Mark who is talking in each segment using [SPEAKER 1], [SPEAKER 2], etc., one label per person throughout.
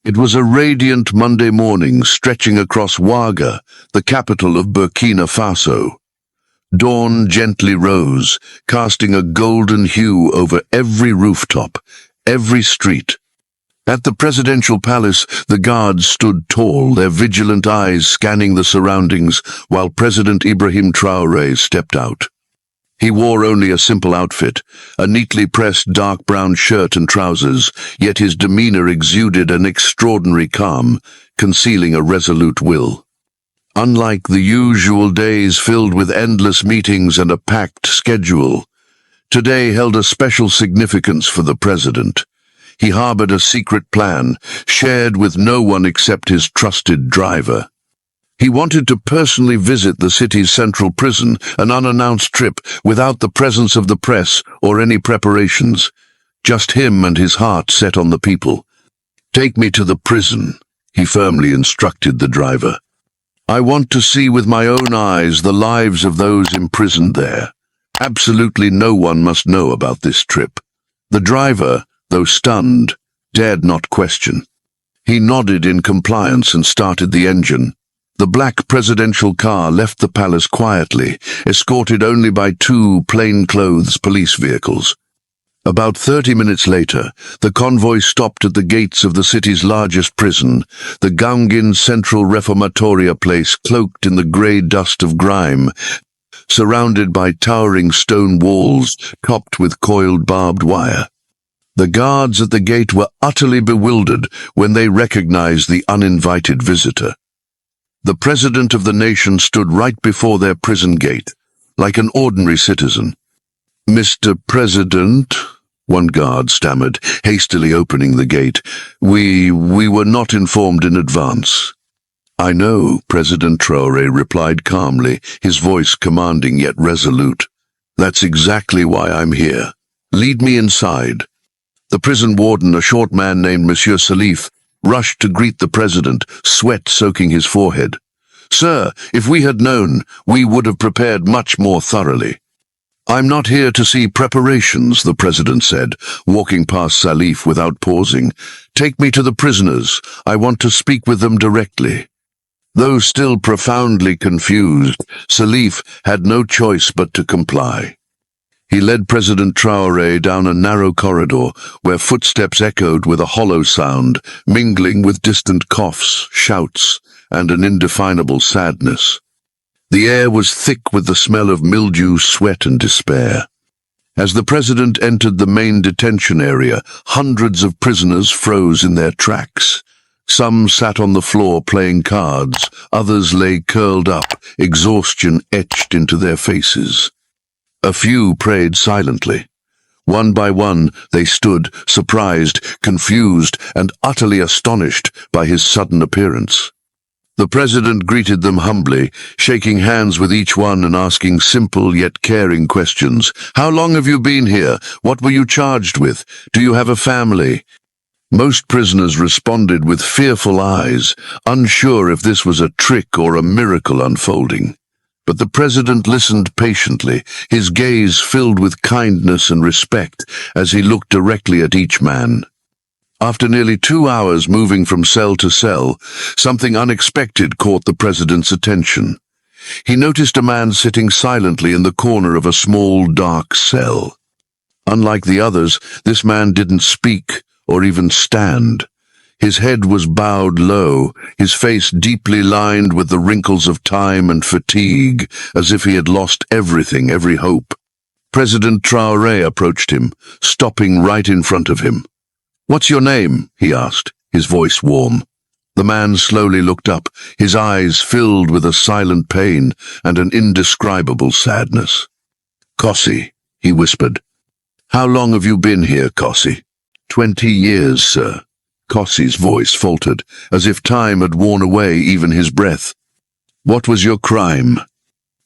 [SPEAKER 1] It was a radiant Monday morning stretching across Ouaga, the capital of Burkina Faso. Dawn gently rose, casting a golden hue over every rooftop, every street. At the presidential palace, the guards stood tall, their vigilant eyes scanning the surroundings, while President Ibrahim Traoré stepped out. He wore only a simple outfit, a neatly pressed dark brown shirt and trousers, yet his demeanor exuded an extraordinary calm, concealing a resolute will. Unlike the usual days filled with endless meetings and a packed schedule, today held a special significance for the president. He harbored a secret plan, shared with no one except his trusted driver. He wanted to personally visit the city's central prison, an unannounced trip without the presence of the press or any preparations. Just him and his heart set on the people. "Take me to the prison," he firmly instructed the driver. "I want to see with my own eyes the lives of those imprisoned there. Absolutely no one must know about this trip." The driver, though stunned, dared not question. He nodded in compliance and started the engine. The black presidential car left the palace quietly, escorted only by two plainclothes police vehicles. About 30 minutes later, the convoy stopped at the gates of the city's largest prison, the Gangin Central Reformatoria place cloaked in the grey dust of grime, surrounded by towering stone walls topped with coiled barbed wire. The guards at the gate were utterly bewildered when they recognized the uninvited visitor. The president of the nation stood right before their prison gate, like an ordinary citizen. "Mr. President," one guard stammered, hastily opening the gate, we were not informed in advance." "I know," President Traore replied calmly, his voice commanding yet resolute. "That's exactly why I'm here. Lead me inside." The prison warden, a short man named Monsieur Salif, rushed to greet the president, sweat soaking his forehead. "Sir, if we had known, we would have prepared much more thoroughly." "I'm not here to see preparations," the president said, walking past Salif without pausing. "Take me to the prisoners. I want to speak with them directly." Though still profoundly confused, Salif had no choice but to comply. He led President Traoré down a narrow corridor where footsteps echoed with a hollow sound, mingling with distant coughs, shouts, and an indefinable sadness. The air was thick with the smell of mildew, sweat, and despair. As the president entered the main detention area, hundreds of prisoners froze in their tracks. Some sat on the floor playing cards, others lay curled up, exhaustion etched into their faces. A few prayed silently. One by one, they stood, surprised, confused, and utterly astonished by his sudden appearance. The president greeted them humbly, shaking hands with each one and asking simple yet caring questions. "How long have you been here? What were you charged with? Do you have a family?" Most prisoners responded with fearful eyes, unsure if this was a trick or a miracle unfolding. But the president listened patiently, his gaze filled with kindness and respect as he looked directly at each man. After nearly 2 hours moving from cell to cell, something unexpected caught the president's attention. He noticed a man sitting silently in the corner of a small, dark cell. Unlike the others, this man didn't speak or even stand. His head was bowed low, his face deeply lined with the wrinkles of time and fatigue, as if he had lost everything, every hope. President Traoré approached him, stopping right in front of him. "What's your name?" he asked, his voice warm. The man slowly looked up, his eyes filled with a silent pain and an indescribable sadness. "Kossi," he whispered. "How long have you been here, Kossi?" 20 years, sir." Kossi's voice faltered, as if time had worn away even his breath. "What was your crime?"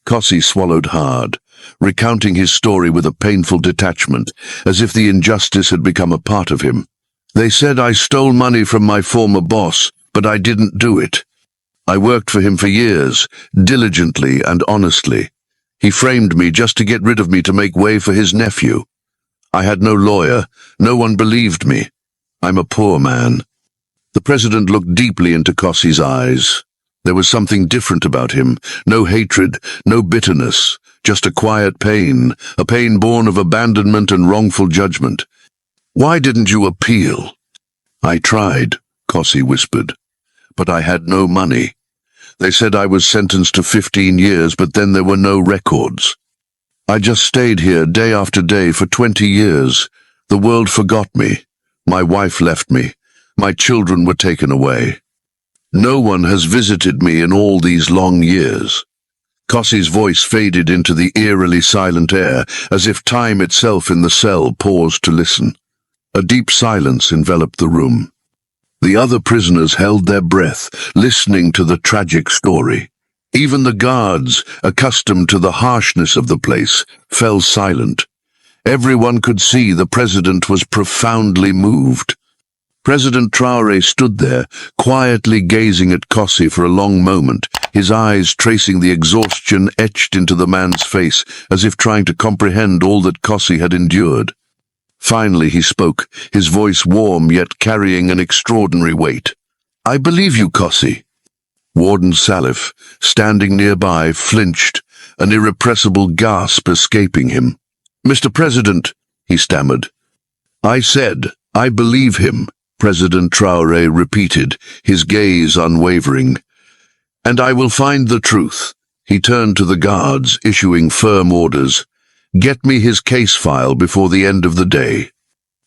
[SPEAKER 1] Kossi swallowed hard, recounting his story with a painful detachment, as if the injustice had become a part of him. "They said I stole money from my former boss, but I didn't do it. I worked for him for years, diligently and honestly. He framed me just to get rid of me to make way for his nephew. I had no lawyer, no one believed me. I'm a poor man." The president looked deeply into Kossi's eyes. There was something different about him. No hatred, no bitterness, just a quiet pain, a pain born of abandonment and wrongful judgment. "Why didn't you appeal?" "I tried," Kossi whispered, "but I had no money. They said I was sentenced to 15 years, but then there were no records. I just stayed here day after day for 20 years. The world forgot me. My wife left me. My children were taken away. No one has visited me in all these long years." Kossi's voice faded into the eerily silent air, as if time itself in the cell paused to listen. A deep silence enveloped the room. The other prisoners held their breath, listening to the tragic story. Even the guards, accustomed to the harshness of the place, fell silent. Everyone could see the president was profoundly moved. President Traore stood there, quietly gazing at Kossi for a long moment, his eyes tracing the exhaustion etched into the man's face, as if trying to comprehend all that Kossi had endured. Finally he spoke, his voice warm yet carrying an extraordinary weight. "I believe you, Kossi." Warden Salif, standing nearby, flinched, an irrepressible gasp escaping him. "Mr. President," he stammered. "I said, I believe him," President Traore repeated, his gaze unwavering. "And I will find the truth." He turned to the guards, issuing firm orders. "Get me his case file before the end of the day.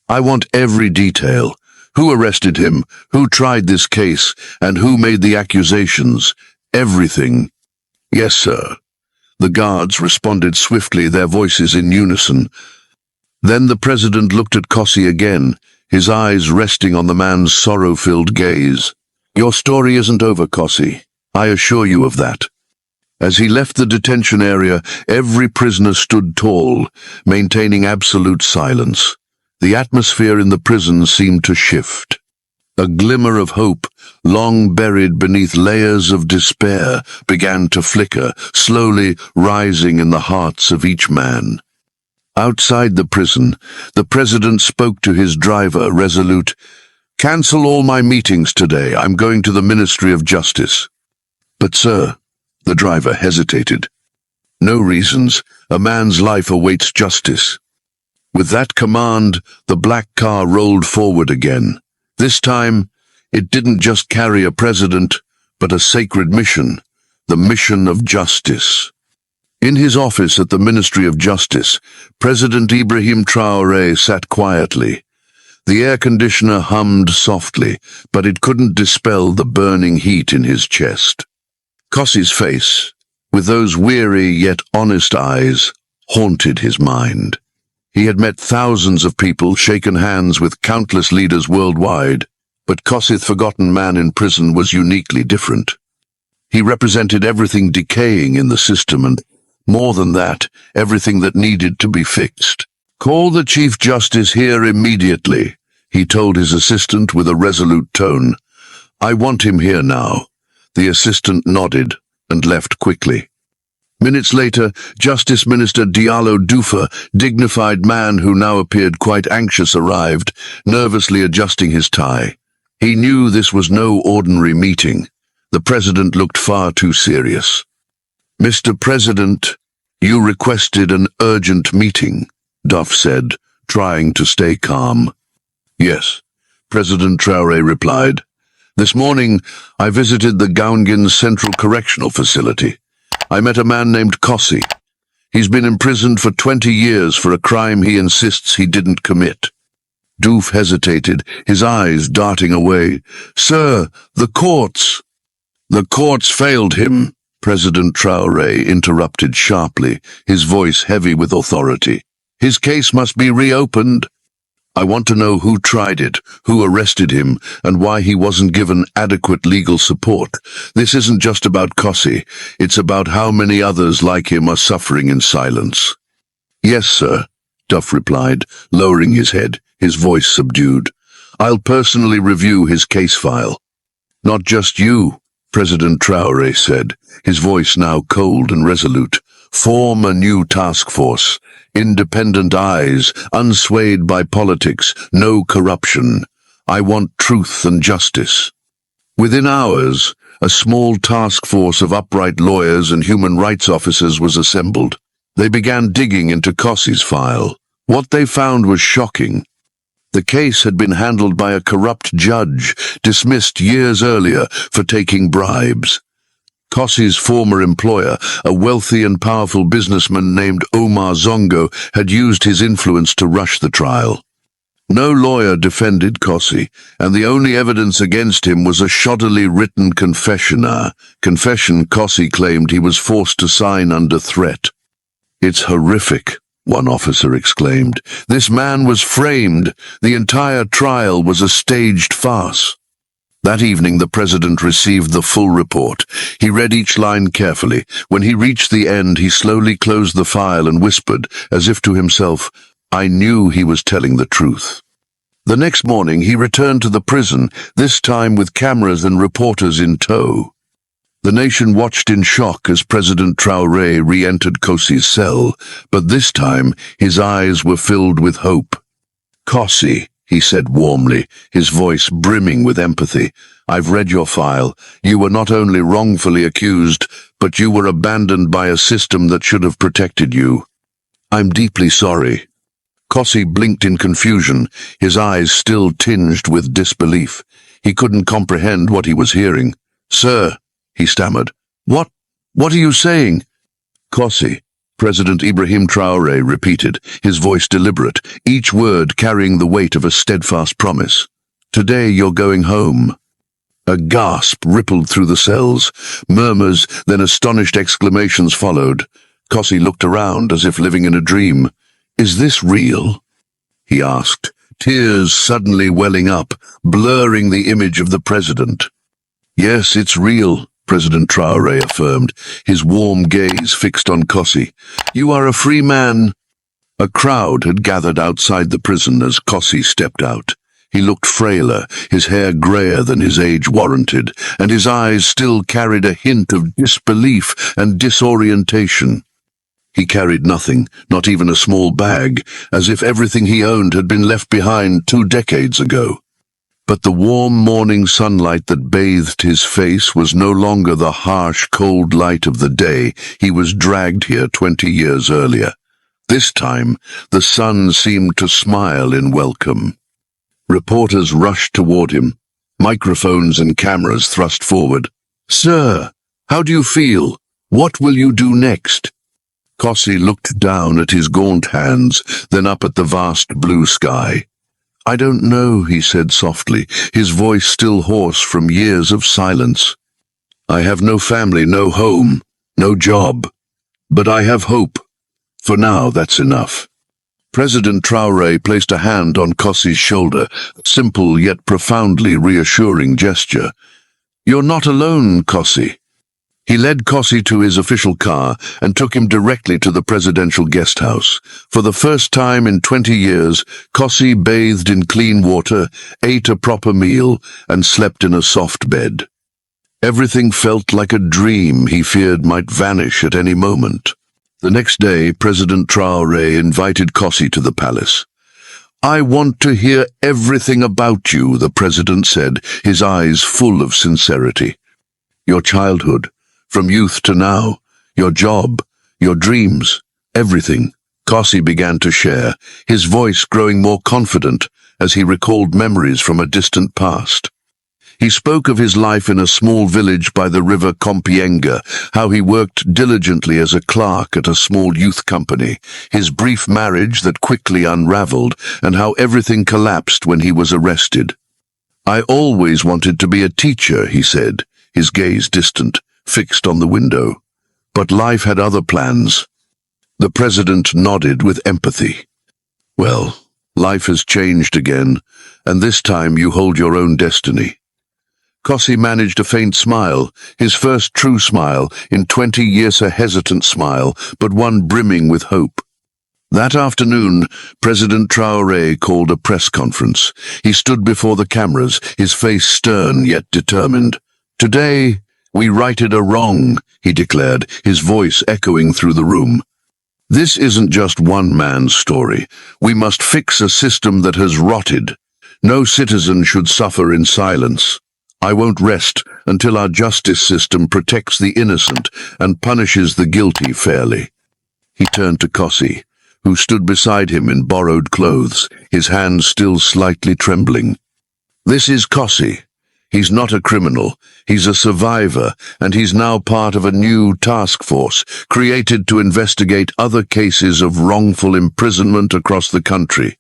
[SPEAKER 1] I want every detail. Who arrested him, who tried this case, and who made the accusations. Everything." "Yes, sir." The guards responded swiftly, their voices in unison. Then the president looked at Kossi again, his eyes resting on the man's sorrow-filled gaze. "Your story isn't over, Kossi. I assure you of that." As he left the detention area, every prisoner stood tall, maintaining absolute silence. The atmosphere in the prison seemed to shift. A glimmer of hope, long buried beneath layers of despair, began to flicker, slowly rising in the hearts of each man. Outside the prison, the president spoke to his driver, resolute. "Cancel all my meetings today. I'm going to the Ministry of Justice." "But, sir," the driver hesitated. "No reasons. A man's life awaits justice." With that command, the black car rolled forward again. This time, it didn't just carry a president, but a sacred mission, the mission of justice. In his office at the Ministry of Justice, President Ibrahim Traoré sat quietly. The air conditioner hummed softly, but it couldn't dispel the burning heat in his chest. Kossi's face, with those weary yet honest eyes, haunted his mind. He had met thousands of people, shaken hands with countless leaders worldwide, but Kossi's forgotten man in prison was uniquely different. He represented everything decaying in the system and, more than that, everything that needed to be fixed. "Call the Chief Justice here immediately," he told his assistant with a resolute tone. "I want him here now." The assistant nodded and left quickly. Minutes later, Justice Minister Diallo Doufa, dignified man who now appeared quite anxious, arrived, nervously adjusting his tie. He knew this was no ordinary meeting. The president looked far too serious. "Mr. President, you requested an urgent meeting," Duff said, trying to stay calm. "Yes," President Traore replied. "This morning, I visited the Gaungin Central Correctional Facility. I met a man named Kossi. He's been imprisoned for 20 years for a crime he insists he didn't commit." Doof hesitated, his eyes darting away. "Sir, the courts—" "The courts failed him," President Traore interrupted sharply, his voice heavy with authority. "His case must be reopened. I want to know who tried it, who arrested him, and why he wasn't given adequate legal support. This isn't just about Kossi, it's about how many others like him are suffering in silence." "Yes, sir," Duff replied, lowering his head, his voice subdued. "I'll personally review his case file." "Not just you," President Traore said, his voice now cold and resolute. "Form a new task force. Independent eyes, unswayed by politics, no corruption. I want truth and justice." Within hours, a small task force of upright lawyers and human rights officers was assembled. They began digging into Kossi's file. What they found was shocking. The case had been handled by a corrupt judge, dismissed years earlier for taking bribes. Kossi's former employer, a wealthy and powerful businessman named Omar Zongo, had used his influence to rush the trial. No lawyer defended Kossi, and the only evidence against him was a shoddily written confession Kossi claimed he was forced to sign under threat. "It's horrific," one officer exclaimed. "This man was framed. The entire trial was a staged farce." That evening the president received the full report. He read each line carefully. When he reached the end, he slowly closed the file and whispered, as if to himself, "I knew he was telling the truth." The next morning he returned to the prison, this time with cameras and reporters in tow. The nation watched in shock as President Traore re-entered Kossi's cell, but this time his eyes were filled with hope. "Kossi," he said warmly, his voice brimming with empathy, "I've read your file. You were not only wrongfully accused, but you were abandoned by a system that should have protected you. I'm deeply sorry." Kossi blinked in confusion, his eyes still tinged with disbelief. He couldn't comprehend what he was hearing. "Sir," he stammered. What are you saying?" "Kossi," President Ibrahim Traoré repeated, his voice deliberate, each word carrying the weight of a steadfast promise. "Today you're going home." A gasp rippled through the cells. Murmurs, then astonished exclamations followed. Kossi looked around as if living in a dream. "Is this real?" he asked, tears suddenly welling up, blurring the image of the president. "Yes, it's real," President Traoré affirmed, his warm gaze fixed on Kossi. "You are a free man." A crowd had gathered outside the prison as Kossi stepped out. He looked frailer, his hair grayer than his age warranted, and his eyes still carried a hint of disbelief and disorientation. He carried nothing, not even a small bag, as if everything he owned had been left behind 2 decades ago. But the warm morning sunlight that bathed his face was no longer the harsh, cold light of the day he was dragged here 20 years earlier. This time, the sun seemed to smile in welcome. Reporters rushed toward him, microphones and cameras thrust forward. "Sir, how do you feel? What will you do next?" Kossi looked down at his gaunt hands, then up at the vast blue sky. "I don't know," he said softly, his voice still hoarse from years of silence. "I have no family, no home, no job. But I have hope. For now, that's enough." President Traoré placed a hand on Kossi's shoulder, a simple yet profoundly reassuring gesture. "You're not alone, Kossi." He led Kossi to his official car and took him directly to the presidential guest house. For the first time in 20 years, Kossi bathed in clean water, ate a proper meal, and slept in a soft bed. Everything felt like a dream he feared might vanish at any moment. The next day, President Traoré invited Kossi to the palace. "I want to hear everything about you," the president said, his eyes full of sincerity. "Your childhood, from youth to now, your job, your dreams, everything." Kossi began to share, his voice growing more confident as he recalled memories from a distant past. He spoke of his life in a small village by the river Compiègne, how he worked diligently as a clerk at a small youth company, his brief marriage that quickly unraveled, and how everything collapsed when he was arrested. "I always wanted to be a teacher," he said, his gaze distant, fixed on the window. "But life had other plans." The president nodded with empathy. "Well, life has changed again, and this time you hold your own destiny." Kossi managed a faint smile, his first true smile in 20 years, a hesitant smile, but one brimming with hope. That afternoon, President Traoré called a press conference. He stood before the cameras, his face stern yet determined. "Today, we righted a wrong," he declared, his voice echoing through the room. "This isn't just one man's story. We must fix a system that has rotted. No citizen should suffer in silence. I won't rest until our justice system protects the innocent and punishes the guilty fairly. He turned to Kossi, who stood beside him in borrowed clothes, his hands still slightly trembling. This is Kossi. He's not a criminal. He's a survivor, and he's now part of a new task force created to investigate other cases of wrongful imprisonment across the country.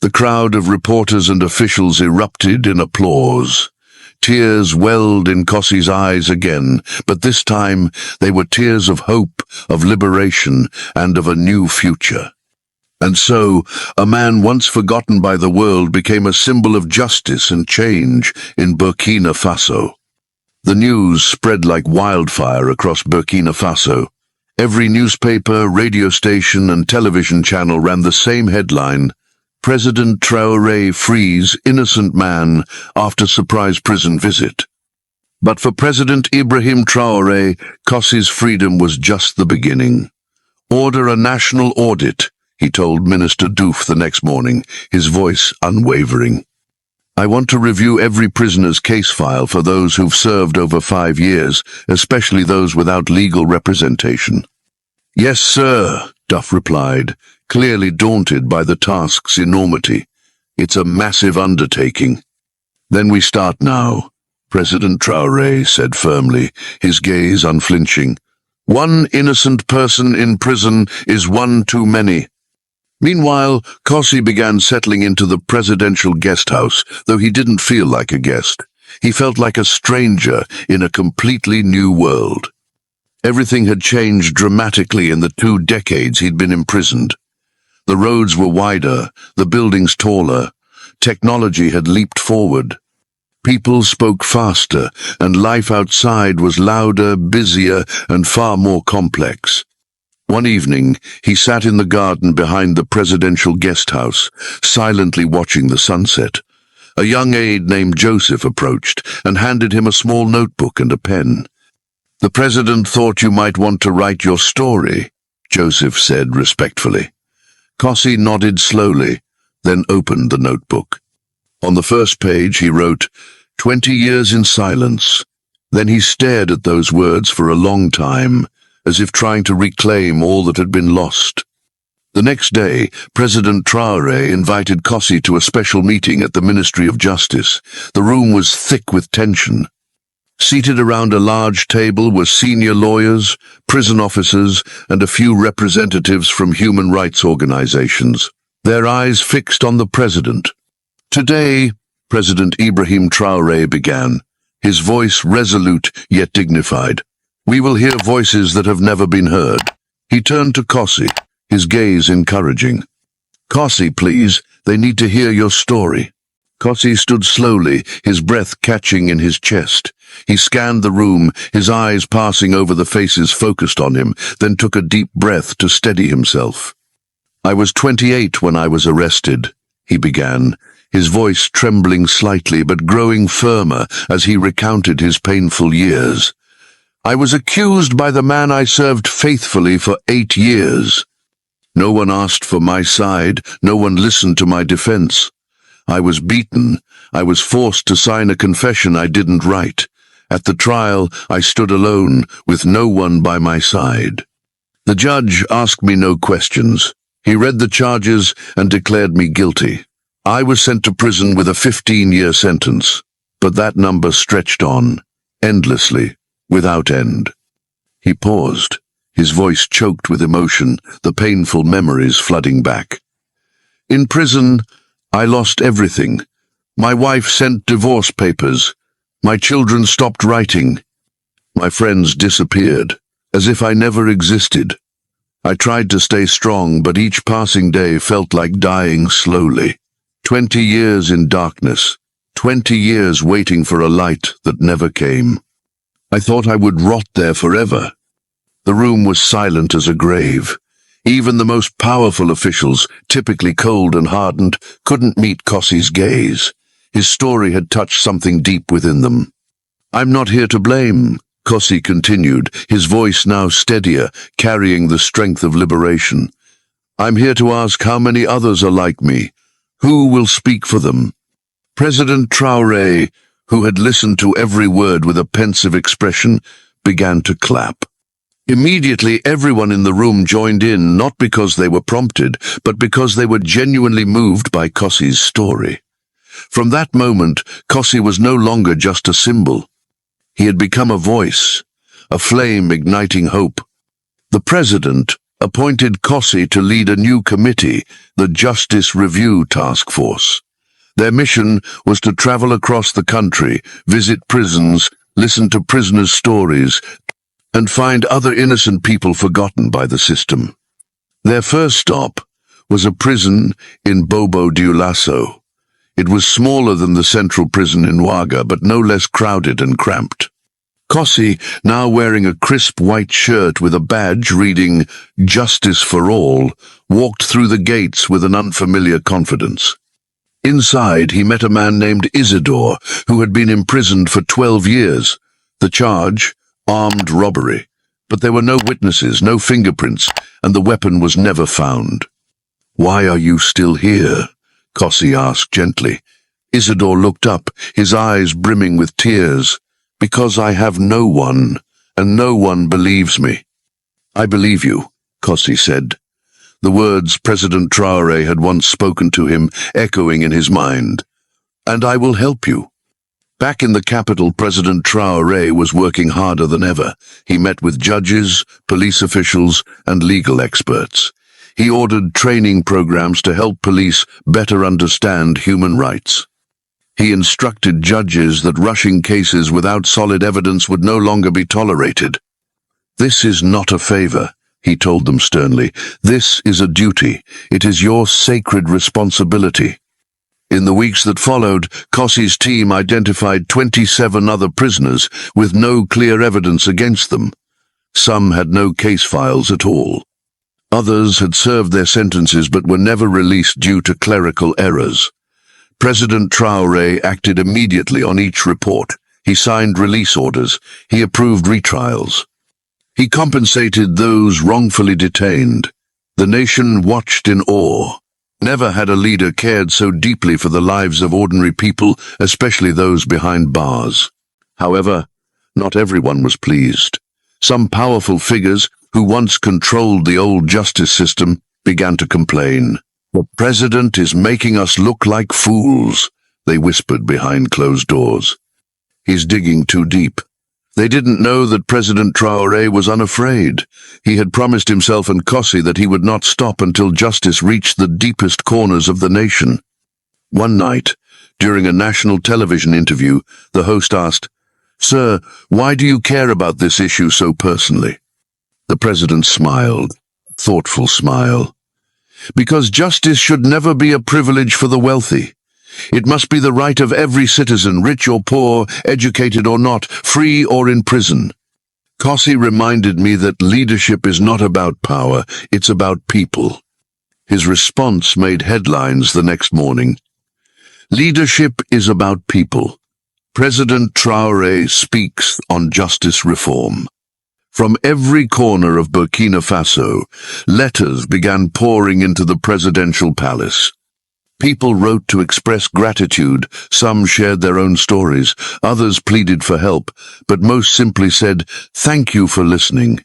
[SPEAKER 1] The crowd of reporters and officials erupted in applause. Tears welled in Kossi's eyes again, but this time they were tears of hope, of liberation, and of a new future. And so, a man once forgotten by the world became a symbol of justice and change in Burkina Faso. The news spread like wildfire across Burkina Faso. Every newspaper, radio station, and television channel ran the same headline: President Traoré frees innocent man after surprise prison visit. But for President Ibrahim Traoré, Kossi's freedom was just the beginning. Order a national audit, he told Minister Diouf the next morning, his voice unwavering. I want to review every prisoner's case file for those who've served over 5 years, especially those without legal representation. Yes, sir, Duff replied, clearly daunted by the task's enormity. It's a massive undertaking. Then we start now, President Traoré said firmly, his gaze unflinching. One innocent person in prison is one too many. Meanwhile, Kossi began settling into the presidential guest house, though he didn't feel like a guest. He felt like a stranger in a completely new world. Everything had changed dramatically in the 2 decades he'd been imprisoned. The roads were wider, the buildings taller. Technology had leaped forward. People spoke faster, and life outside was louder, busier, and far more complex. One evening, he sat in the garden behind the presidential guest house, silently watching the sunset. A young aide named Joseph approached and handed him a small notebook and a pen. The president thought you might want to write your story, Joseph said respectfully. Kossi nodded slowly, then opened the notebook. On the first page he wrote, 20 years in silence. Then he stared at those words for a long time, as if trying to reclaim all that had been lost. The next day, President Traoré invited Kossi to a special meeting at the Ministry of Justice. The room was thick with tension. Seated around a large table were senior lawyers, prison officers, and a few representatives from human rights organizations, their eyes fixed on the president. Today, President Ibrahim Traoré began, his voice resolute yet dignified. We will hear voices that have never been heard. He turned to Kossi, his gaze encouraging. Kossi, please, they need to hear your story. Kossi stood slowly, his breath catching in his chest. He scanned the room, his eyes passing over the faces focused on him, then took a deep breath to steady himself. I was 28 when I was arrested, he began, his voice trembling slightly but growing firmer as he recounted his painful years. I was accused by the man I served faithfully for 8 years. No one asked for my side, no one listened to my defense. I was beaten. I was forced to sign a confession I didn't write. At the trial, I stood alone, with no one by my side. The judge asked me no questions. He read the charges and declared me guilty. I was sent to prison with a 15-year sentence, but that number stretched on, endlessly, without end. He paused, his voice choked with emotion, the painful memories flooding back. In prison, I lost everything. My wife sent divorce papers. My children stopped writing. My friends disappeared, as if I never existed. I tried to stay strong, but each passing day felt like dying slowly. 20 years in darkness, 20 years waiting for a light that never came. I thought I would rot there forever. The room was silent as a grave. Even the most powerful officials, typically cold and hardened, couldn't meet Kossi's gaze. His story had touched something deep within them. I'm not here to blame, Kossi continued, his voice now steadier, carrying the strength of liberation. I'm here to ask how many others are like me. Who will speak for them? President Traore, who had listened to every word with a pensive expression, began to clap. Immediately everyone in the room joined in, not because they were prompted, but because they were genuinely moved by Kossi's story. From that moment, Kossi was no longer just a symbol. He had become a voice, a flame igniting hope. The president appointed Kossi to lead a new committee, the Justice Review Task Force. Their mission was to travel across the country, visit prisons, listen to prisoners' stories, and find other innocent people forgotten by the system. Their first stop was a prison in Bobo Dioulasso. It was smaller than the central prison in Ouaga, but no less crowded and cramped. Kossi, now wearing a crisp white shirt with a badge reading "Justice for All," walked through the gates with an unfamiliar confidence. Inside, he met a man named Isidore, who had been imprisoned for 12 years. The charge, armed robbery. But there were no witnesses, no fingerprints, and the weapon was never found. "Why are you still here?" Kossi asked gently. Isidore looked up, his eyes brimming with tears. "Because I have no one, and no one believes me." "I believe you," Kossi said. The words President Traore had once spoken to him echoing in his mind. "And I will help you." Back in the capital, President Traore was working harder than ever. He met with judges, police officials, and legal experts. He ordered training programs to help police better understand human rights. He instructed judges that rushing cases without solid evidence would no longer be tolerated. "This is not a favor," he told them sternly. "This is a duty. It is your sacred responsibility." In the weeks that followed, Kossi's team identified 27 other prisoners with no clear evidence against them. Some had no case files at all. Others had served their sentences but were never released due to clerical errors. President Traore acted immediately on each report. He signed release orders. He approved retrials. He compensated those wrongfully detained. The nation watched in awe. Never had a leader cared so deeply for the lives of ordinary people, especially those behind bars. However, not everyone was pleased. Some powerful figures, who once controlled the old justice system, began to complain. "The president is making us look like fools," they whispered behind closed doors. "He's digging too deep." They didn't know that President Traore was unafraid. He had promised himself and Kossi that he would not stop until justice reached the deepest corners of the nation. One night, during a national television interview, the host asked, "Sir, why do you care about this issue so personally?" The president smiled, a thoughtful smile. "Because justice should never be a privilege for the wealthy. It must be the right of every citizen, rich or poor, educated or not, free or in prison." Kossi reminded me that leadership is not about power, it's about people. His response made headlines the next morning. "Leadership is about people. President Traore speaks on justice reform." From every corner of Burkina Faso, letters began pouring into the presidential palace. People wrote to express gratitude, some shared their own stories, others pleaded for help, but most simply said, "Thank you for listening."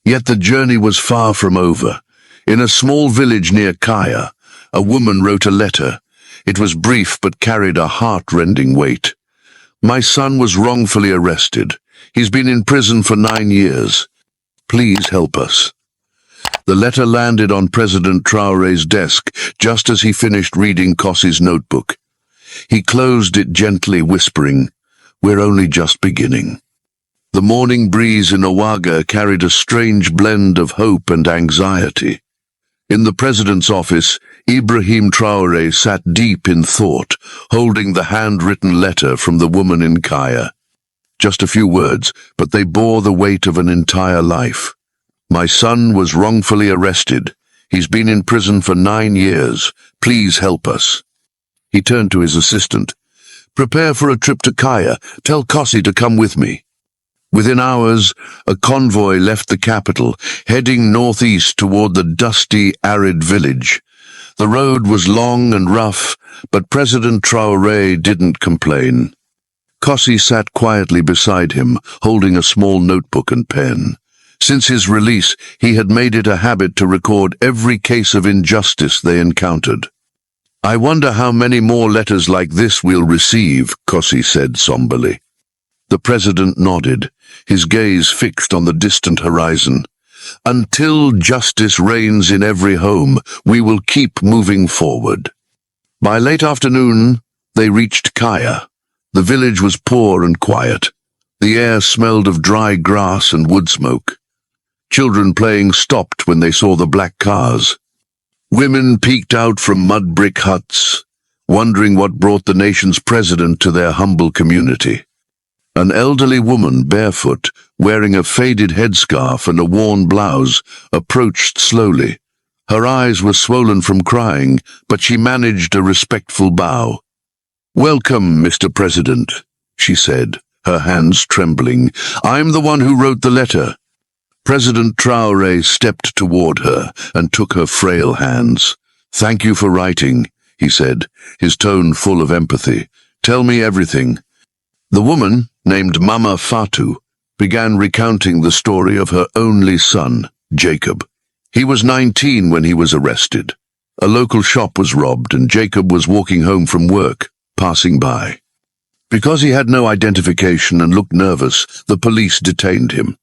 [SPEAKER 1] Yet the journey was far from over. In a small village near Kaya, a woman wrote a letter. It was brief but carried a heart-rending weight. "My son was wrongfully arrested. He's been in prison for 9 years. Please help us." The letter landed on President Traore's desk just as he finished reading Kossi's notebook. He closed it gently, whispering, "We're only just beginning." The morning breeze in Ouaga carried a strange blend of hope and anxiety. In the president's office, Ibrahim Traoré sat deep in thought, holding the handwritten letter from the woman in Kaya. Just a few words, but they bore the weight of an entire life. "My son was wrongfully arrested. He's been in prison for 9 years. Please help us." He turned to his assistant. "Prepare for a trip to Kaya. Tell Kossi to come with me." Within hours, a convoy left the capital, heading northeast toward the dusty, arid village. The road was long and rough, but President Traoré didn't complain. Kossi sat quietly beside him, holding a small notebook and pen. Since his release, he had made it a habit to record every case of injustice they encountered. "I wonder how many more letters like this we'll receive," Kossi said somberly. The president nodded, his gaze fixed on the distant horizon. "Until justice reigns in every home, we will keep moving forward." By late afternoon, they reached Kaya. The village was poor and quiet. The air smelled of dry grass and wood smoke. Children playing stopped when they saw the black cars. Women peeked out from mud brick huts, wondering what brought the nation's president to their humble community. An elderly woman, barefoot, wearing a faded headscarf and a worn blouse, approached slowly. Her eyes were swollen from crying, but she managed a respectful bow. "Welcome, Mr. President," she said, her hands trembling. "I'm the one who wrote the letter." President Traoré stepped toward her and took her frail hands. "Thank you for writing," he said, his tone full of empathy. "Tell me everything." The woman, named Mama Fatou, began recounting the story of her only son, Jacob. He was 19 when he was arrested. A local shop was robbed and Jacob was walking home from work, passing by. Because he had no identification and looked nervous, the police detained him.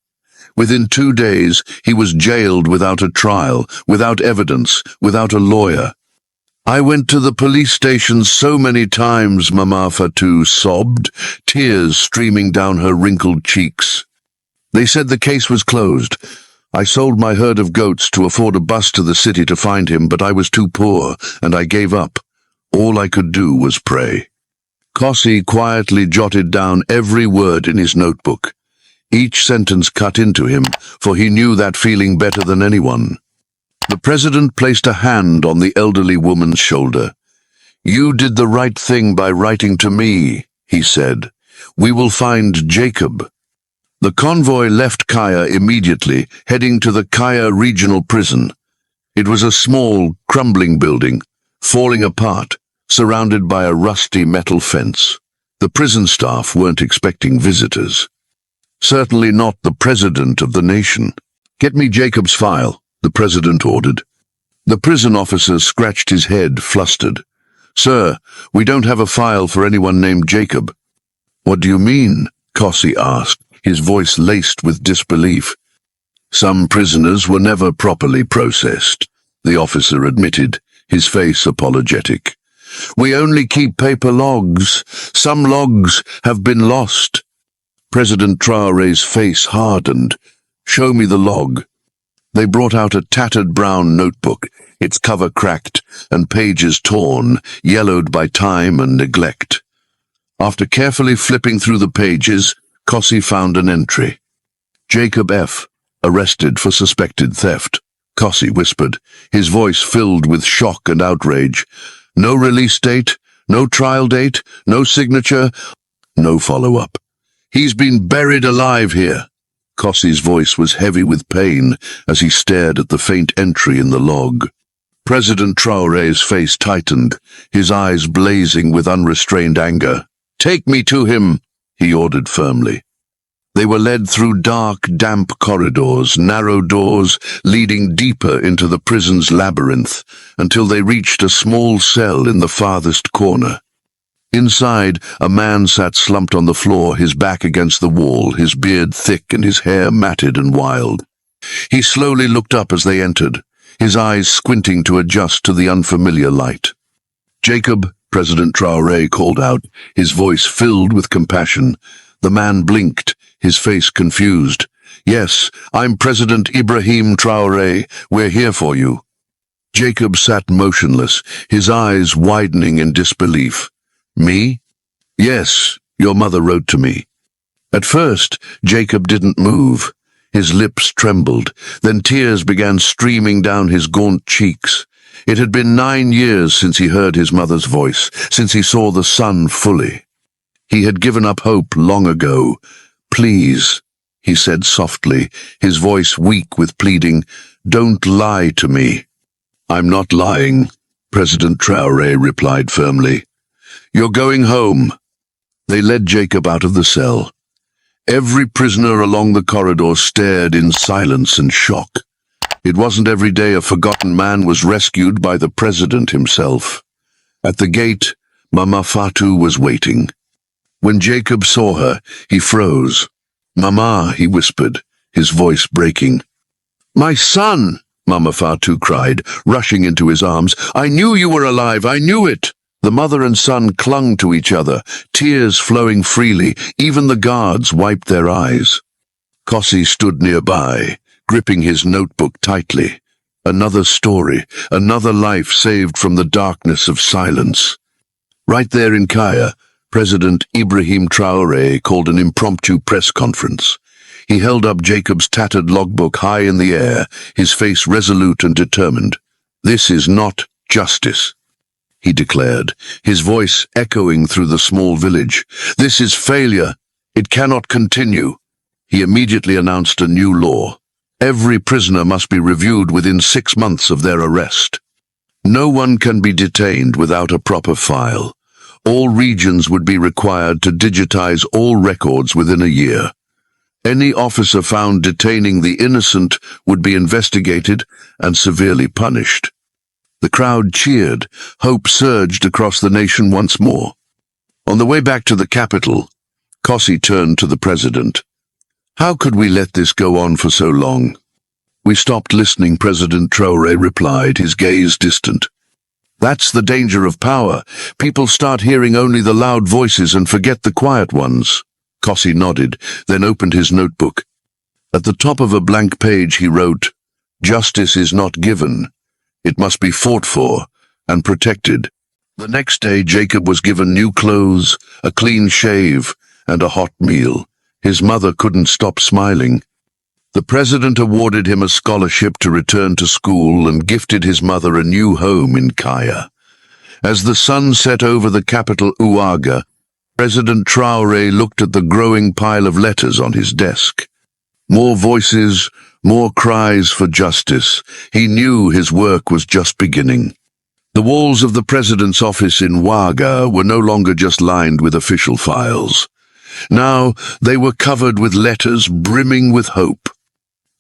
[SPEAKER 1] Within 2 days, he was jailed without a trial, without evidence, without a lawyer. "I went to the police station so many times," Mama Fatou sobbed, tears streaming down her wrinkled cheeks. "They said the case was closed. I sold my herd of goats to afford a bus to the city to find him, but I was too poor, and I gave up. All I could do was pray." Kossi quietly jotted down every word in his notebook. Each sentence cut into him, for he knew that feeling better than anyone. The president placed a hand on the elderly woman's shoulder. "You did the right thing by writing to me," he said. "We will find Jacob." The convoy left Kaya immediately, heading to the Kaya Regional Prison. It was a small, crumbling building, falling apart, surrounded by a rusty metal fence. The prison staff weren't expecting visitors. Certainly not the president of the nation. "Get me Jacob's file," the president ordered. The prison officer scratched his head, flustered. "Sir, we don't have a file for anyone named Jacob." "What do you mean?" Kossi asked, his voice laced with disbelief. "Some prisoners were never properly processed," the officer admitted, his face apologetic. "We only keep paper logs. Some logs have been lost." President Traoré's face hardened. "Show me the log." They brought out a tattered brown notebook, its cover cracked and pages torn, yellowed by time and neglect. After carefully flipping through the pages, Kossi found an entry. "Jacob F., arrested for suspected theft," Kossi whispered, his voice filled with shock and outrage. "No release date, no trial date, no signature, no follow-up. He's been buried alive here." Kossi's voice was heavy with pain as he stared at the faint entry in the log. President Traoré's face tightened, his eyes blazing with unrestrained anger. "Take me to him," he ordered firmly. They were led through dark, damp corridors, narrow doors leading deeper into the prison's labyrinth, until they reached a small cell in the farthest corner. Inside, a man sat slumped on the floor, his back against the wall, his beard thick and his hair matted and wild. He slowly looked up as they entered, his eyes squinting to adjust to the unfamiliar light. "Jacob," President Traoré called out, his voice filled with compassion. The man blinked, his face confused. "Yes, I'm President Ibrahim Traoré. We're here for you." Jacob sat motionless, his eyes widening in disbelief. "Me?" "Yes, your mother wrote to me." At first, Jacob didn't move. His lips trembled, then tears began streaming down his gaunt cheeks. It had been 9 years since he heard his mother's voice, since he saw the sun fully. He had given up hope long ago. "Please," he said softly, his voice weak with pleading, "don't lie to me." "I'm not lying," President Traore replied firmly. "You're going home." They led Jacob out of the cell. Every prisoner along the corridor stared in silence and shock. It wasn't every day a forgotten man was rescued by the president himself. At the gate, Mama Fatou was waiting. When Jacob saw her, he froze. "Mama," he whispered, his voice breaking. "My son!" Mama Fatou cried, rushing into his arms. "I knew you were alive, I knew it!" The mother and son clung to each other, tears flowing freely. Even the guards wiped their eyes. Kossi stood nearby, gripping his notebook tightly. Another story, another life saved from the darkness of silence. Right there in Kaya, President Ibrahim Traoré called an impromptu press conference. He held up Jacob's tattered logbook high in the air, his face resolute and determined. "This is not justice," he declared, his voice echoing through the small village. "This is failure. It cannot continue." He immediately announced a new law. Every prisoner must be reviewed within 6 months of their arrest. No one can be detained without a proper file. All regions would be required to digitize all records within a year. Any officer found detaining the innocent would be investigated and severely punished. The crowd cheered. Hope surged across the nation once more. On the way back to the capital, Kossi turned to the president. "How could we let this go on for so long?" "We stopped listening," President Traore replied, his gaze distant. "That's the danger of power. People start hearing only the loud voices and forget the quiet ones." Kossi nodded, then opened his notebook. At the top of a blank page he wrote, "Justice is not given. It must be fought for and protected." The next day Jacob was given new clothes, a clean shave, and a hot meal. His mother couldn't stop smiling. The president awarded him a scholarship to return to school and gifted his mother a new home in Kaya. As the sun set over the capital Ouaga, President Traore looked at the growing pile of letters on his desk. More voices, more cries for justice. He knew his work was just beginning. The walls of the president's office in Ouaga were no longer just lined with official files. Now they were covered with letters brimming with hope.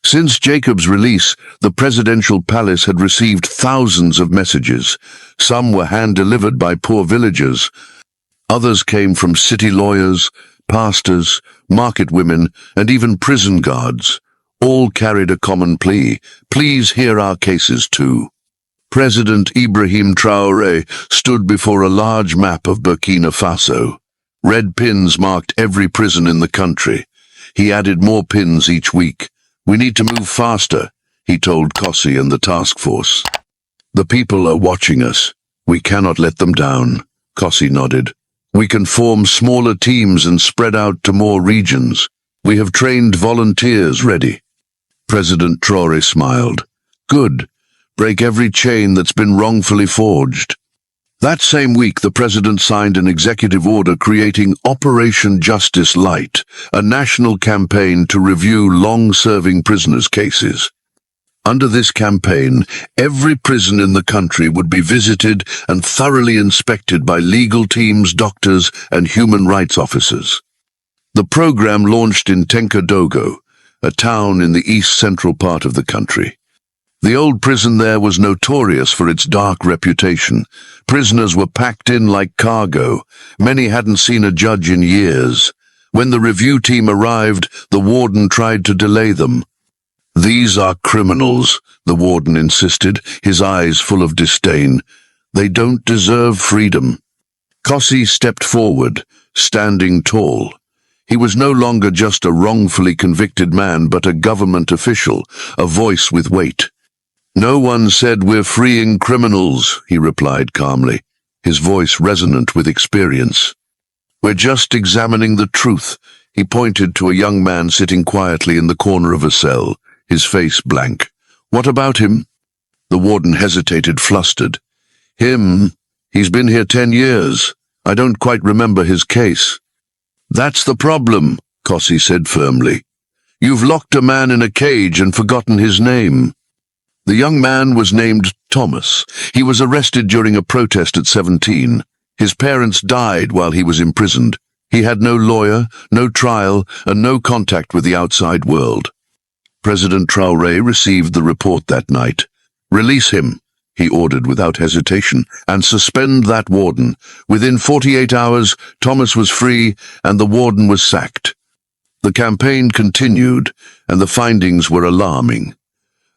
[SPEAKER 1] Since Jacob's release, the presidential palace had received thousands of messages. Some were hand-delivered by poor villagers. Others came from city lawyers, pastors, market women, and even prison guards. All carried a common plea: "Please hear our cases too." President Ibrahim Traoré stood before a large map of Burkina Faso. Red pins marked every prison in the country. He added more pins each week. "We need to move faster," he told Kossi and the task force. "The people are watching us. We cannot let them down." Kossi nodded. "We can form smaller teams and spread out to more regions. We have trained volunteers ready." President Traore smiled. "Good. Break every chain that's been wrongfully forged." That same week, the president signed an executive order creating Operation Justice Light, a national campaign to review long-serving prisoners' cases. Under this campaign, every prison in the country would be visited and thoroughly inspected by legal teams, doctors, and human rights officers. The program launched in Tenkadogo, a town in the east-central part of the country. The old prison there was notorious for its dark reputation. Prisoners were packed in like cargo. Many hadn't seen a judge in years. When the review team arrived, the warden tried to delay them. "These are criminals," the warden insisted, his eyes full of disdain. "They don't deserve freedom." Kossi stepped forward, standing tall. He was no longer just a wrongfully convicted man, but a government official, a voice with weight. "No one said we're freeing criminals," he replied calmly, his voice resonant with experience. "We're just examining the truth." He pointed to a young man sitting quietly in the corner of a cell, his face blank. "What about him?" The warden hesitated, flustered. "Him? He's been here 10 years. I don't quite remember his case." "That's the problem," Kossi said firmly. "You've locked a man in a cage and forgotten his name." The young man was named Thomas. He was arrested during a protest at 17. His parents died while he was imprisoned. He had no lawyer, no trial, and no contact with the outside world. President Traore received the report that night. "Release him," he ordered without hesitation, "and suspend that warden." Within 48 hours, Thomas was free and the warden was sacked. The campaign continued, and the findings were alarming.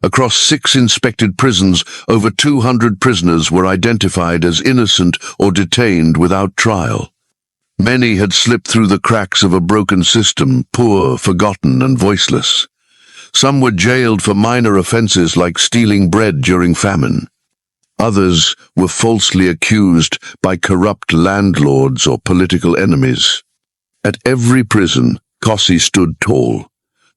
[SPEAKER 1] Across 6 inspected prisons, over 200 prisoners were identified as innocent or detained without trial. Many had slipped through the cracks of a broken system, poor, forgotten, and voiceless. Some were jailed for minor offenses like stealing bread during famine. Others were falsely accused by corrupt landlords or political enemies. At every prison, Kossi stood tall,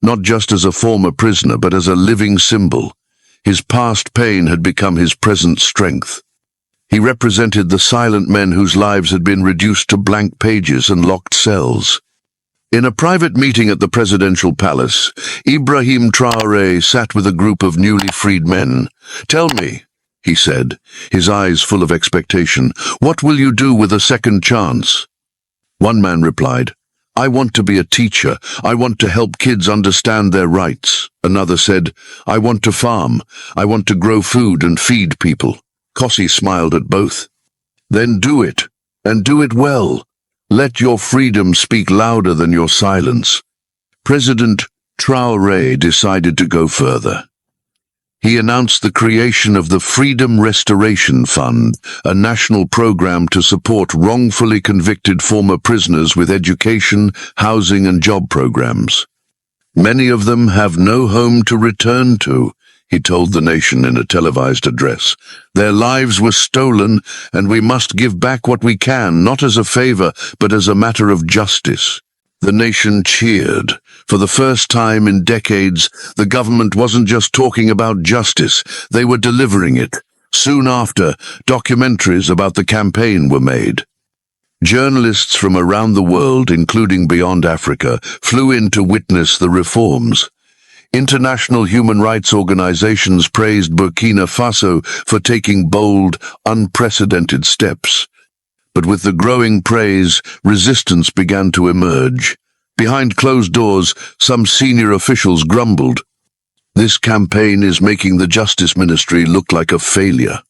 [SPEAKER 1] not just as a former prisoner, but as a living symbol. His past pain had become his present strength. He represented the silent men whose lives had been reduced to blank pages and locked cells. In a private meeting at the presidential palace, Ibrahim Traoré sat with a group of newly freed men. "Tell me," he said, his eyes full of expectation, "what will you do with a second chance?" One man replied, "I want to be a teacher. I want to help kids understand their rights." Another said, "I want to farm. I want to grow food and feed people." Kossi smiled at both. "Then do it, and do it well. Let your freedom speak louder than your silence." President Traoré decided to go further. He announced the creation of the Freedom Restoration Fund, a national program to support wrongfully convicted former prisoners with education, housing, and job programs. "Many of them have no home to return to," he told the nation in a televised address. "Their lives were stolen, and we must give back what we can, not as a favor, but as a matter of justice." The nation cheered. For the first time in decades, the government wasn't just talking about justice, they were delivering it. Soon after, documentaries about the campaign were made. Journalists from around the world, including beyond Africa, flew in to witness the reforms. International human rights organizations praised Burkina Faso for taking bold, unprecedented steps. But with the growing praise, resistance began to emerge. Behind closed doors, some senior officials grumbled. "This campaign is making the Justice Ministry look like a failure,"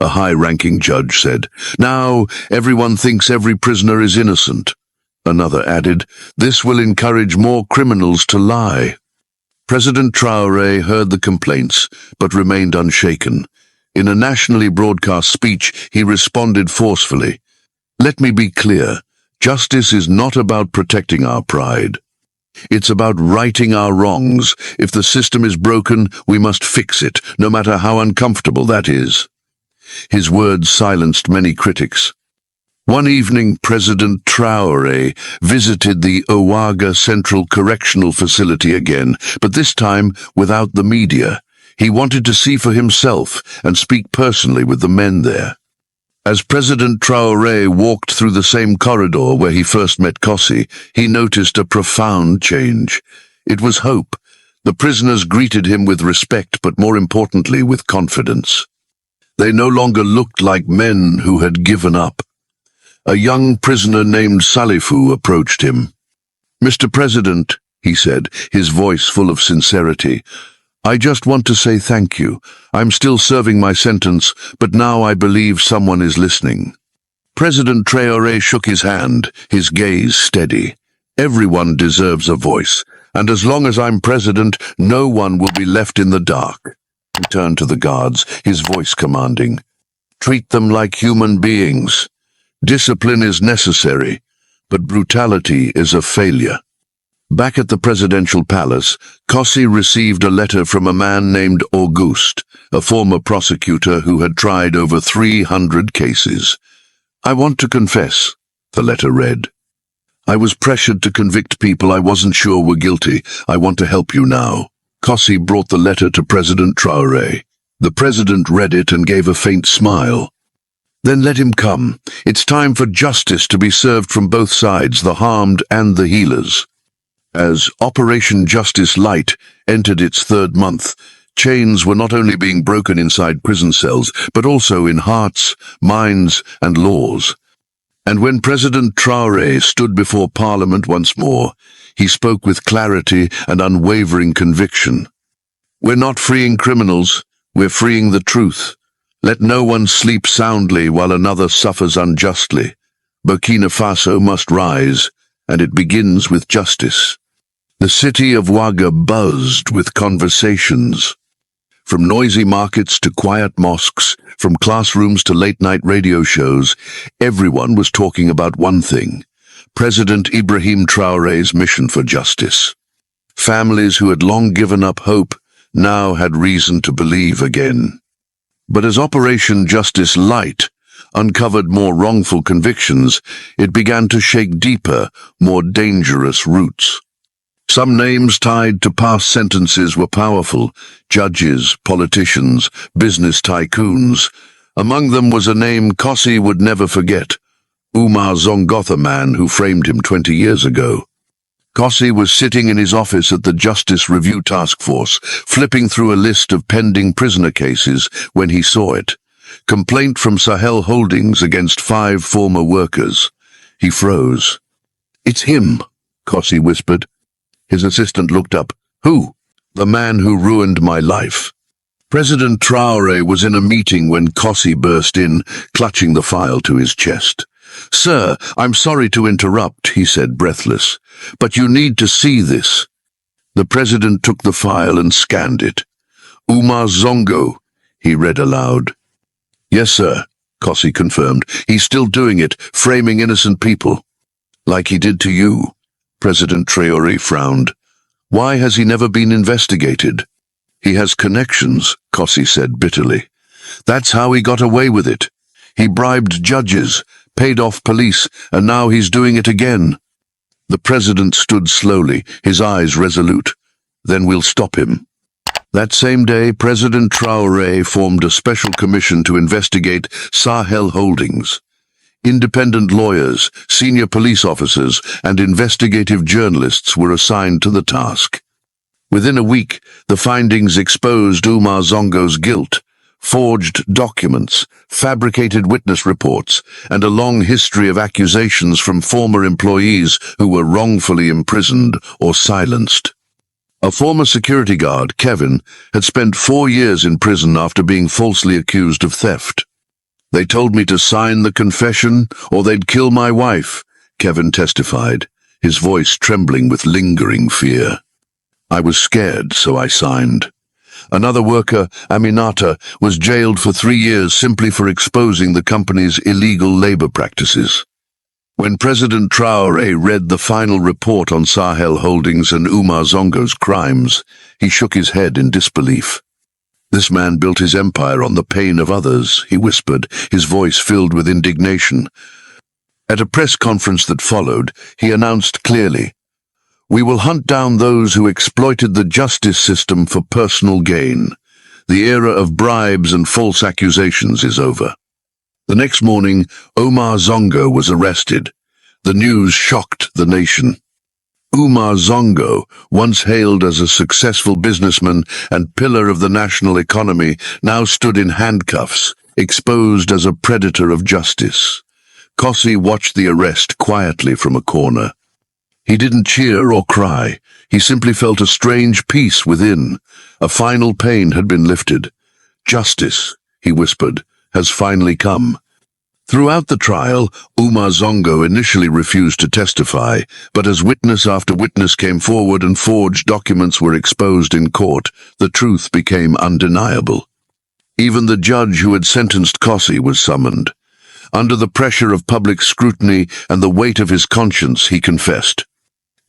[SPEAKER 1] a high-ranking judge said. "Now, everyone thinks every prisoner is innocent." Another added, "This will encourage more criminals to lie." President Traoré heard the complaints, but remained unshaken. In a nationally broadcast speech, he responded forcefully. "Let me be clear. Justice is not about protecting our pride. It's about righting our wrongs. If the system is broken, we must fix it, no matter how uncomfortable that is." His words silenced many critics. One evening, President Traoré visited the Ouaga Central Correctional Facility again, but this time without the media. He wanted to see for himself and speak personally with the men there. As President Traoré walked through the same corridor where he first met Kossi, he noticed a profound change. It was hope. The prisoners greeted him with respect, but more importantly, with confidence. They no longer looked like men who had given up. A young prisoner named Salifu approached him. "Mr. President," he said, his voice full of sincerity, "I just want to say thank you. I'm still serving my sentence, but now I believe someone is listening." President Traoré shook his hand, his gaze steady. "Everyone deserves a voice, and as long as I'm president, no one will be left in the dark." He turned to the guards, his voice commanding, "Treat them like human beings. Discipline is necessary, but brutality is a failure." Back at the presidential palace, Kossi received a letter from a man named Auguste, a former prosecutor who had tried over 300 cases. "I want to confess," the letter read. "I was pressured to convict people I wasn't sure were guilty. I want to help you now." Kossi brought the letter to President Traoré. The president read it and gave a faint smile. "Then let him come. It's time for justice to be served from both sides, the harmed and the healers." As Operation Justice Light entered its 3rd month, Chains were not only being broken inside prison cells, but also in hearts, minds, and laws. And when President Traore stood before Parliament once more, he spoke with clarity and unwavering conviction. "We're not freeing criminals, we're freeing the truth. Let no one sleep soundly while another suffers unjustly. Burkina Faso must rise, and it begins with justice." The city of Ouaga buzzed with conversations. From noisy markets to quiet mosques, from classrooms to late-night radio shows, everyone was talking about one thing: President Ibrahim Traoré's mission for justice. Families who had long given up hope now had reason to believe again. But as Operation Justice Light uncovered more wrongful convictions, it began to shake deeper, more dangerous roots. Some names tied to past sentences were powerful: judges, politicians, business tycoons. Among them was a name Kossi would never forget: Umar Zongo, man who framed him 20 years ago. Kossi was sitting in his office at the Justice Review Task Force, flipping through a list of pending prisoner cases when he saw it. Complaint from Sahel Holdings against 5 former workers. He froze. "It's him," Kossi whispered. His assistant looked up. "Who?" "The man who ruined my life." President Traore was in a meeting when Kossi burst in, clutching the file to his chest. "Sir, I'm sorry to interrupt," he said, breathless, "but you need to see this." The president took the file and scanned it. "Umar Zongo," he read aloud. "Yes, sir," Kossi confirmed. "He's still doing it, framing innocent people." "Like he did to you?" President Traore frowned. "Why has he never been investigated?" "He has connections," Kossi said bitterly. "That's how he got away with it. He bribed judges, paid off police, and now he's doing it again." The president stood slowly, his eyes resolute. "Then we'll stop him." That same day, President Traore formed a special commission to investigate Sahel Holdings. Independent lawyers, senior police officers, and investigative journalists were assigned to the task. Within a week, the findings exposed Umar Zongo's guilt: forged documents, fabricated witness reports, and a long history of accusations from former employees who were wrongfully imprisoned or silenced. A former security guard, Kevin, had spent 4 years in prison after being falsely accused of theft. "They told me to sign the confession or they'd kill my wife," Kevin testified, his voice trembling with lingering fear. "I was scared, so I signed." Another worker, Aminata, was jailed for 3 years simply for exposing the company's illegal labor practices. When President Traore read the final report on Sahel Holdings and Umar Zongo's crimes, he shook his head in disbelief. "This man built his empire on the pain of others," he whispered, his voice filled with indignation. At a press conference that followed, he announced clearly, "We will hunt down those who exploited the justice system for personal gain. The era of bribes and false accusations is over." The next morning, Umar Zongo was arrested. The news shocked the nation. Umar Zongo, once hailed as a successful businessman and pillar of the national economy, now stood in handcuffs, exposed as a predator of justice. Kossi watched the arrest quietly from a corner. He didn't cheer or cry. He simply felt a strange peace within. A final pain had been lifted. "Justice," he whispered, "has finally come." Throughout the trial, Umar Zongo initially refused to testify, but as witness after witness came forward and forged documents were exposed in court, the truth became undeniable. Even the judge who had sentenced Kossi was summoned. Under the pressure of public scrutiny and the weight of his conscience, he confessed.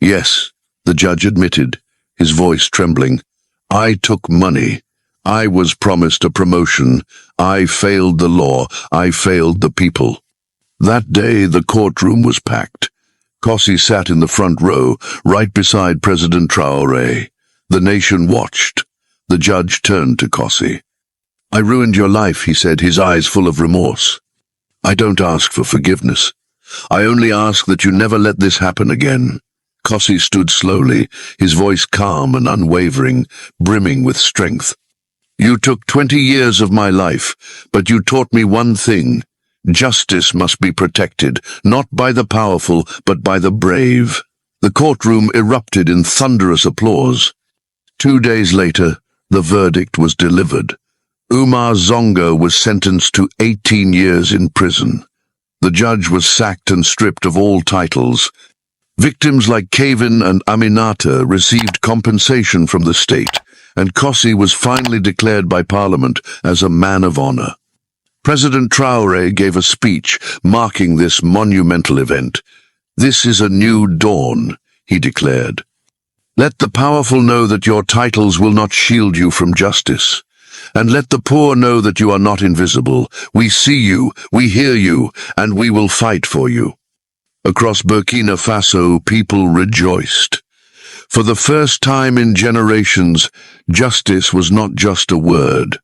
[SPEAKER 1] "Yes," the judge admitted, his voice trembling, "I took money. I was promised a promotion. I failed the law. I failed the people." That day, the courtroom was packed. Kossi sat in the front row, right beside President Traore. The nation watched. The judge turned to Kossi. "I ruined your life," he said, his eyes full of remorse. "I don't ask for forgiveness. I only ask that you never let this happen again." Kossi stood slowly, his voice calm and unwavering, brimming with strength. You took 20 years of my life, but you taught me one thing. Justice must be protected, not by the powerful, but by the brave. The courtroom erupted in thunderous applause. 2 days later, the verdict was delivered. Umar Zongo was sentenced to 18 years in prison. The judge was sacked and stripped of all titles. Victims like Kevin and Aminata received compensation from the state, and Kossi was finally declared by Parliament as a man of honor. President Traore gave a speech marking this monumental event. "This is a new dawn," he declared. "Let the powerful know that your titles will not shield you from justice. And let the poor know that you are not invisible. We see you, we hear you, and we will fight for you." Across Burkina Faso, people rejoiced. For the first time in generations, justice was not just a word.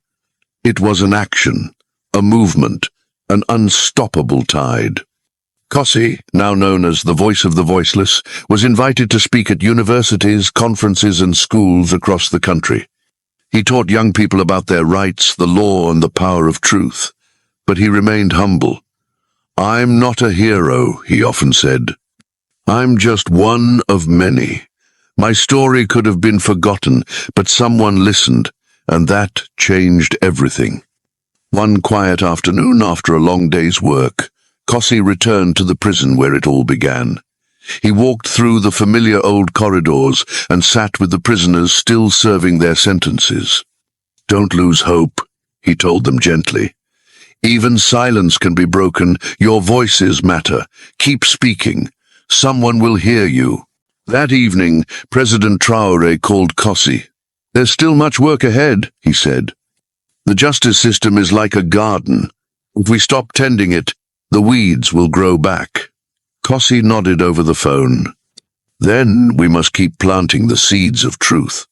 [SPEAKER 1] It was an action, a movement, an unstoppable tide. Kossi, now known as the Voice of the Voiceless, was invited to speak at universities, conferences, and schools across the country. He taught young people about their rights, the law, and the power of truth. But he remained humble. "I'm not a hero," he often said. "I'm just one of many. My story could have been forgotten, but someone listened, and that changed everything." One quiet afternoon, after a long day's work, Kossi returned to the prison where it all began. He walked through the familiar old corridors and sat with the prisoners still serving their sentences. "Don't lose hope," he told them gently. "Even silence can be broken. Your voices matter. Keep speaking. Someone will hear you." That evening, President Traore called Kossi. "There's still much work ahead," he said. "The justice system is like a garden. If we stop tending it, the weeds will grow back." Kossi nodded over the phone. "Then we must keep planting the seeds of truth."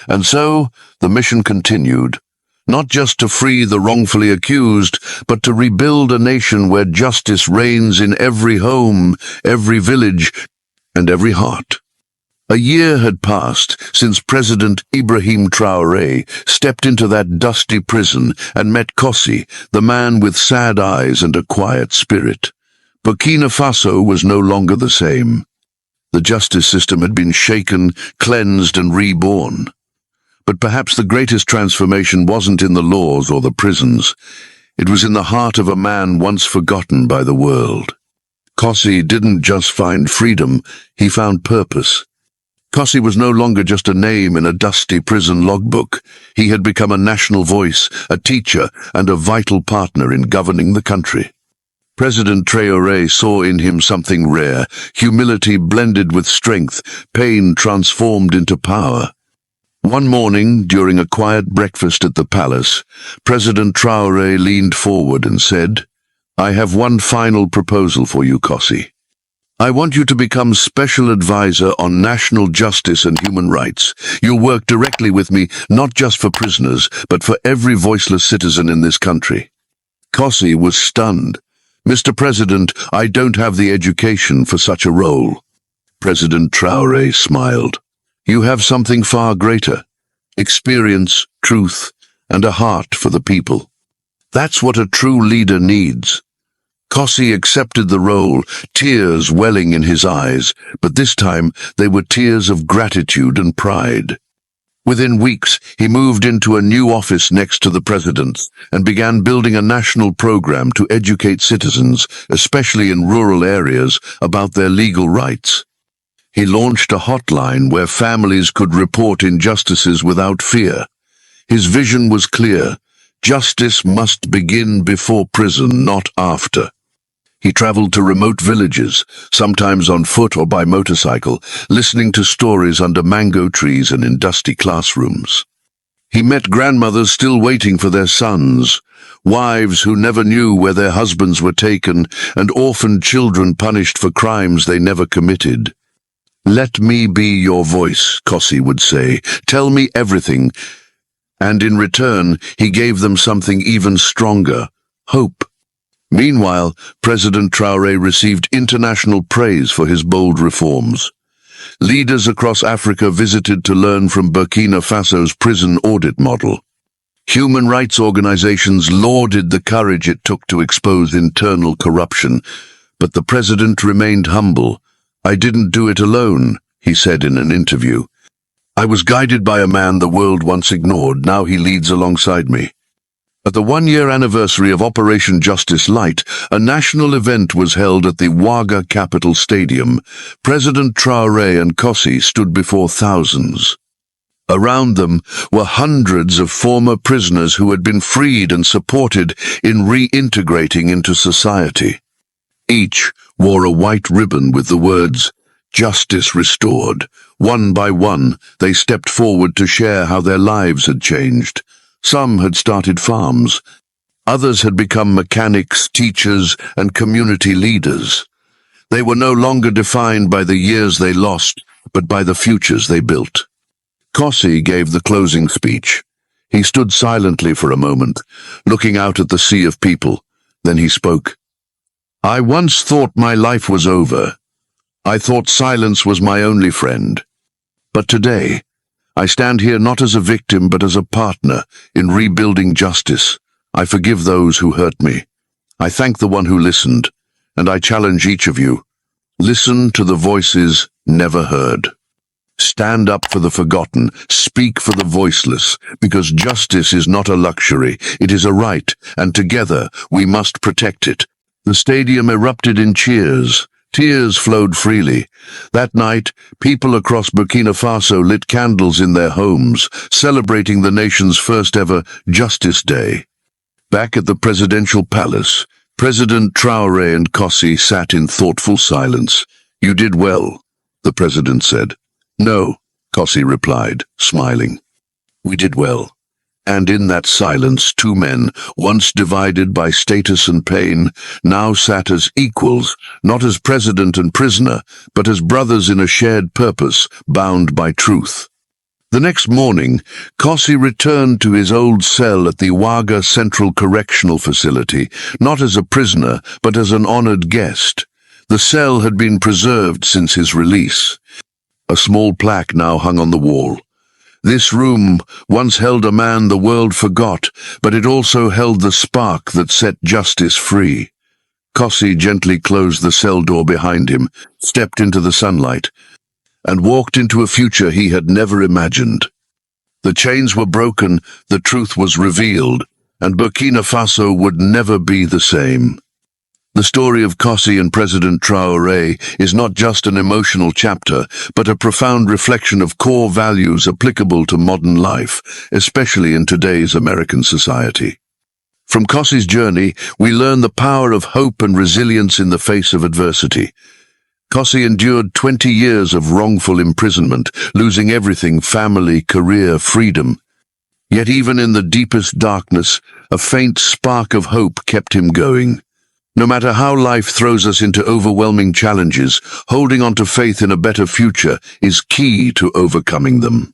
[SPEAKER 1] And so the mission continued, not just to free the wrongfully accused, but to rebuild a nation where justice reigns in every home, every village, and every heart. A year had passed since President Ibrahim Traoré stepped into that dusty prison and met Kossi, the man with sad eyes and a quiet spirit. Burkina Faso was no longer the same. The justice system had been shaken, cleansed, and reborn. But perhaps the greatest transformation wasn't in the laws or the prisons. It was in the heart of a man once forgotten by the world. Kossi didn't just find freedom, he found purpose. Kossi was no longer just a name in a dusty prison logbook. He had become a national voice, a teacher, and a vital partner in governing the country. President Traoré saw in him something rare, humility blended with strength, pain transformed into power. One morning, during a quiet breakfast at the palace, President Traoré leaned forward and said, "I have one final proposal for you, Kossi. I want you to become special advisor on national justice and human rights. You'll work directly with me, not just for prisoners, but for every voiceless citizen in this country." Kossi was stunned. "Mr. President, I don't have the education for such a role." President Traoré smiled. "You have something far greater: experience, truth, and a heart for the people. That's what a true leader needs." Kossi accepted the role, tears welling in his eyes, but this time they were tears of gratitude and pride. Within weeks, he moved into a new office next to the president's and began building a national program to educate citizens, especially in rural areas, about their legal rights. He launched a hotline where families could report injustices without fear. His vision was clear: justice must begin before prison, not after. He traveled to remote villages, sometimes on foot or by motorcycle, listening to stories under mango trees and in dusty classrooms. He met grandmothers still waiting for their sons, wives who never knew where their husbands were taken, and orphaned children punished for crimes they never committed. "Let me be your voice," Kossi would say. "Tell me everything." And in return, he gave them something even stronger: hope. Meanwhile, President Traoré received international praise for his bold reforms. Leaders across Africa visited to learn from Burkina Faso's prison audit model. Human rights organizations lauded the courage it took to expose internal corruption, but the president remained humble. "I didn't do it alone," he said in an interview. "I was guided by a man the world once ignored. Now he leads alongside me." At the one-year anniversary of Operation Justice Light, a national event was held at the Ouaga Capital Stadium. President Traore and Kossi stood before thousands. Around them were hundreds of former prisoners who had been freed and supported in reintegrating into society. Each wore a white ribbon with the words, "Justice Restored." One by one, they stepped forward to share how their lives had changed. Some had started farms. Others had become mechanics, teachers, and community leaders. They were no longer defined by the years they lost, but by the futures they built. Kossi gave the closing speech. He stood silently for a moment, looking out at the sea of people. Then he spoke. "I once thought my life was over. I thought silence was my only friend. But today, I stand here not as a victim but as a partner in rebuilding justice. I forgive those who hurt me. I thank the one who listened, and I challenge each of you. Listen to the voices never heard. Stand up for the forgotten, speak for the voiceless, because justice is not a luxury, it is a right, and together we must protect it." The stadium erupted in cheers. Tears flowed freely. That night, people across Burkina Faso lit candles in their homes, celebrating the nation's first-ever Justice Day. Back at the presidential palace, President Traore and Kossi sat in thoughtful silence. "You did well," the president said. "No," Kossi replied, smiling. "We did well." And in that silence, two men, once divided by status and pain, now sat as equals, not as president and prisoner, but as brothers in a shared purpose, bound by truth. The next morning, Kossi returned to his old cell at the Ouaga Central Correctional Facility, not as a prisoner, but as an honored guest. The cell had been preserved since his release. A small plaque now hung on the wall. This room once held a man the world forgot, but it also held the spark that set justice free. Kossi gently closed the cell door behind him, stepped into the sunlight, and walked into a future he had never imagined. The chains were broken, the truth was revealed, and Burkina Faso would never be the same. The story of Kossi and President Traoré is not just an emotional chapter, but a profound reflection of core values applicable to modern life, especially in today's American society. From Kossi's journey, we learn the power of hope and resilience in the face of adversity. Kossi endured 20 years of wrongful imprisonment, losing everything: family, career, freedom. Yet even in the deepest darkness, a faint spark of hope kept him going. No matter how life throws us into overwhelming challenges, holding on to faith in a better future is key to overcoming them.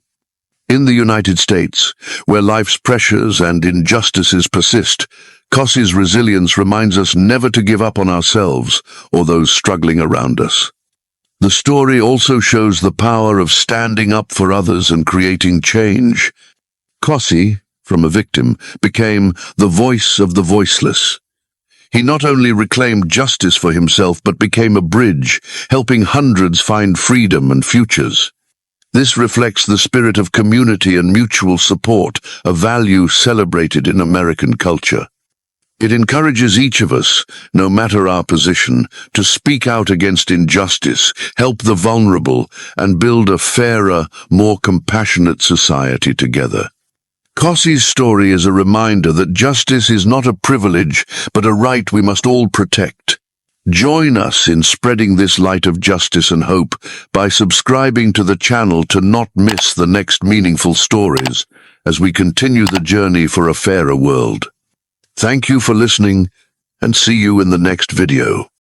[SPEAKER 1] In the United States, where life's pressures and injustices persist, Kossi's resilience reminds us never to give up on ourselves or those struggling around us. The story also shows the power of standing up for others and creating change. Kossi, from a victim, became the voice of the voiceless. He not only reclaimed justice for himself, but became a bridge, helping hundreds find freedom and futures. This reflects the spirit of community and mutual support, a value celebrated in American culture. It encourages each of us, no matter our position, to speak out against injustice, help the vulnerable, and build a fairer, more compassionate society together. Kossi's story is a reminder that justice is not a privilege, but a right we must all protect. Join us in spreading this light of justice and hope by subscribing to the channel to not miss the next meaningful stories as we continue the journey for a fairer world. Thank you for listening, and see you in the next video.